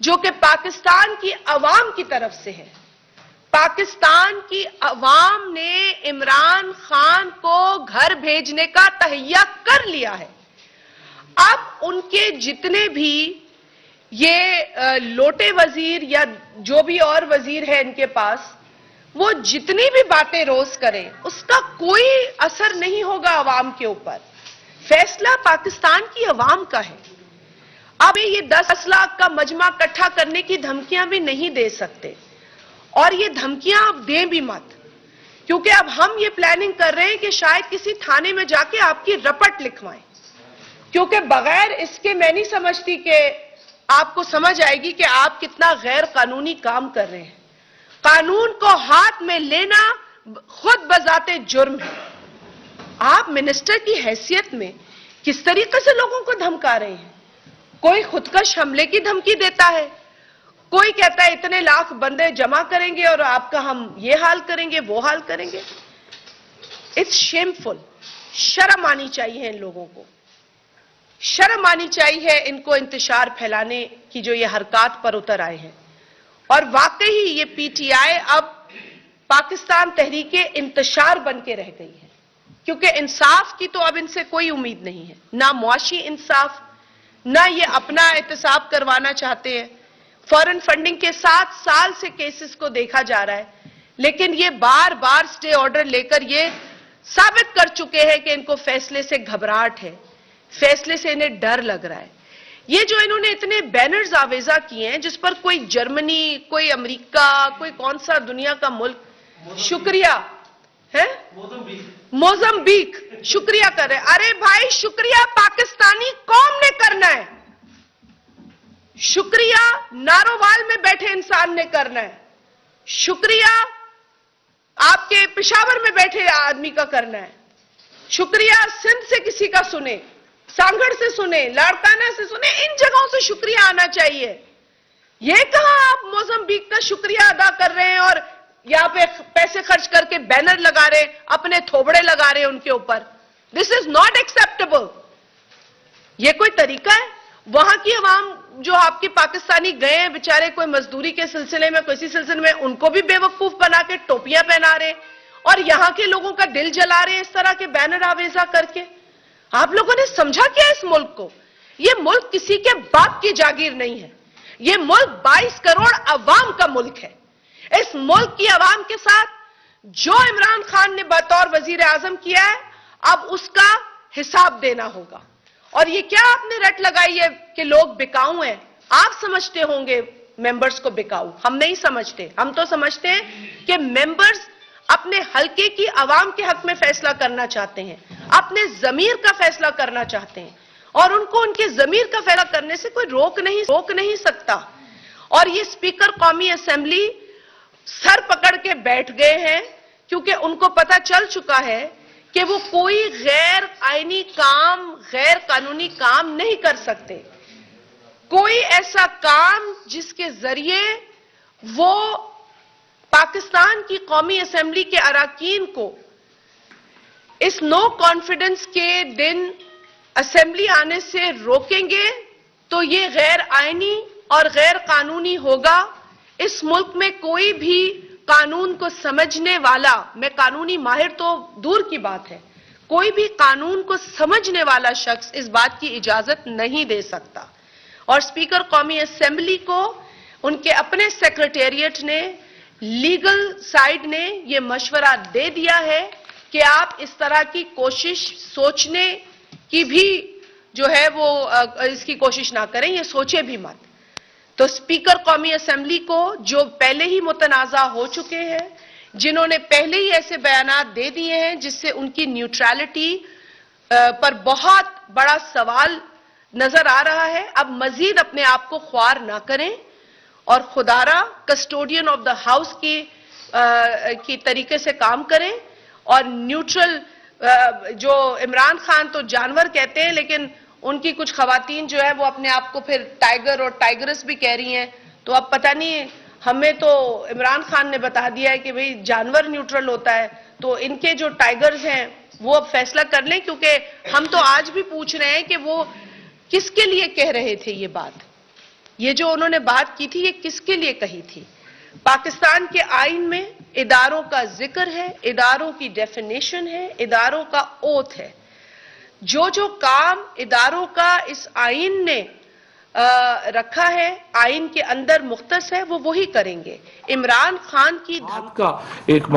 جو کہ پاکستان کی عوام کی طرف سے ہے. پاکستان کی عوام نے عمران خان کو گھر بھیجنے کا تہیہ کر لیا ہے. اب ان کے جتنے بھی یہ لوٹے وزیر یا جو بھی اور وزیر ہے ان کے پاس، وہ جتنی بھی باتیں روز کریں اس کا کوئی اثر نہیں ہوگا عوام کے اوپر. فیصلہ پاکستان کی عوام کا ہے. اب یہ 10 لاکھ کا مجمع اکٹھا کرنے کی دھمکیاں بھی نہیں دے سکتے، اور یہ دھمکیاں آپ دیں بھی مت، کیونکہ اب ہم یہ پلاننگ کر رہے ہیں کہ شاید کسی تھانے میں جا کے آپ کی رپٹ لکھوائیں، کیونکہ بغیر اس کے میں نہیں سمجھتی کہ آپ کو سمجھ آئے گی کہ آپ کتنا غیر قانونی کام کر رہے ہیں. قانون کو ہاتھ میں لینا خود بذات جرم ہے. آپ منسٹر کی حیثیت میں کس طریقے سے لوگوں کو دھمکا رہے ہیں؟ کوئی خودکش حملے کی دھمکی دیتا ہے، کوئی کہتا ہے اتنے لاکھ بندے جمع کریں گے اور آپ کا ہم یہ حال کریں گے وہ حال کریں گے. It's shameful. شرم آنی چاہیے ان لوگوں کو، شرم آنی چاہیے ان کو انتشار پھیلانے کی جو یہ حرکات پر اتر آئے ہیں. اور واقعی یہ پی ٹی آئی اب پاکستان تحریک انتشار بن کے رہ گئی ہے، کیونکہ انصاف کی تو اب ان سے کوئی امید نہیں ہے، نہ معاشی انصاف، نہ یہ اپنا احتساب کروانا چاہتے ہیں. فارن فنڈنگ کے 7 سال سے کیسز کو دیکھا جا رہا ہے، لیکن یہ بار بار سٹے آرڈر لے کر یہ ثابت کر چکے ہیں کہ ان کو فیصلے سے گھبراہٹ ہے، فیصلے سے انہیں ڈر لگ رہا ہے. یہ جو انہوں نے اتنے بینرز آویزہ کیے ہیں جس پر کوئی جرمنی، کوئی امریکہ، کوئی کون سا دنیا کا ملک شکریہ ہے، موزمبیک شکریہ کر رہے. ارے بھائی، شکریہ پاکستانی قوم نے کرنا ہے، شکریہ نارووال میں بیٹھے انسان نے کرنا ہے، شکریہ آپ کے پشاور میں بیٹھے آدمی کا کرنا ہے، شکریہ سندھ سے کسی کا سنے، سانگڑ سے سنے، لاڑکانہ سے سنے، ان جگہوں سے شکریہ آنا چاہیے. یہ کہاں آپ موزمبیک کا شکریہ ادا کر رہے ہیں اور یہاں پہ پیسے خرچ کر کے بینر لگا رہے ہیں، اپنے تھوبڑے لگا رہے ہیں ان کے اوپر. دس از ناٹ ایکسپٹیبل. یہ کوئی طریقہ ہے؟ وہاں کی عوام جو آپ کے پاکستانی گئے ہیں بیچارے، کوئی مزدوری کے سلسلے میں، کسی سلسلے میں، ان کو بھی بے وقوف بنا کے ٹوپیاں پہنا رہے ہیں، اور یہاں کے لوگوں کا دل جلا رہے ہیں اس طرح کے بینر آویزہ کر کے. آپ لوگوں نے سمجھا کیا اس ملک کو؟ یہ ملک کسی کے باپ کی جاگیر نہیں ہے، یہ ملک 22 کروڑ عوام کا ملک ہے. اس ملک کی عوام کے ساتھ جو عمران خان نے بطور وزیر اعظم کیا ہے، اب اس کا حساب دینا ہوگا. اور یہ کیا آپ نے رٹ لگائی ہے کہ لوگ بکاؤ ہیں؟ آپ سمجھتے ہوں گے ممبرز کو بکاؤ، ہم نہیں سمجھتے. ہم تو سمجھتے ہیں کہ ممبرز اپنے حلقے کی عوام کے حق میں فیصلہ کرنا چاہتے ہیں، اپنے ضمیر کا فیصلہ کرنا چاہتے ہیں، اور ان کو ان کے ضمیر کا فیصلہ کرنے سے کوئی روک نہیں سکتا. اور یہ اسپیکر قومی اسمبلی سر پکڑ کے بیٹھ گئے ہیں، کیونکہ ان کو پتہ چل چکا ہے کہ وہ کوئی غیر آئینی کام، غیر قانونی کام نہیں کر سکتے. کوئی ایسا کام جس کے ذریعے وہ پاکستان کی قومی اسمبلی کے اراکین کو اس نو کانفیڈنس کے دن اسمبلی آنے سے روکیں گے تو یہ غیر آئینی اور غیر قانونی ہوگا. اس ملک میں کوئی بھی قانون کو سمجھنے والا، میں قانونی ماہر تو دور کی بات ہے، کوئی بھی قانون کو سمجھنے والا شخص اس بات کی اجازت نہیں دے سکتا. اور اسپیکر قومی اسمبلی کو ان کے اپنے سیکریٹریٹ نے، لیگل سائیڈ نے یہ مشورہ دے دیا ہے کہ آپ اس طرح کی کوشش سوچنے کی بھی جو ہے وہ اس کی کوشش نہ کریں، یہ سوچے بھی مت. تو اسپیکر قومی اسمبلی کو جو پہلے ہی متنازع ہو چکے ہیں، جنہوں نے پہلے ہی ایسے بیانات دے دیے ہیں جس سے ان کی نیوٹرلٹی پر بہت بڑا سوال نظر آ رہا ہے، اب مزید اپنے آپ کو خوار نہ کریں اور خدارہ کسٹوڈین آف دا ہاؤس کی طریقے سے کام کریں. اور نیوٹرل جو عمران خان تو جانور کہتے ہیں، لیکن ان کی کچھ خواتین جو ہے وہ اپنے آپ کو پھر ٹائیگر اور ٹائیگرس بھی کہہ رہی ہیں. تو اب پتہ نہیں، ہمیں تو عمران خان نے بتا دیا ہے کہ بھئی جانور نیوٹرل ہوتا ہے، تو ان کے جو ٹائیگرز ہیں وہ اب فیصلہ کر لیں، کیونکہ ہم تو آج بھی پوچھ رہے ہیں کہ وہ کس کے لیے کہہ رہے تھے یہ بات. یہ جو انہوں نے بات کی تھی یہ کس کے لیے کہی تھی؟ پاکستان کے آئین میں اداروں کا ذکر ہے، اداروں کی ڈیفینیشن ہے، اداروں کا اوتھ ہے. جو کام اداروں کا اس آئین نے رکھا ہے، آئین کے اندر مختص ہے، وہ وہی کریں گے. عمران خان کی کا ایک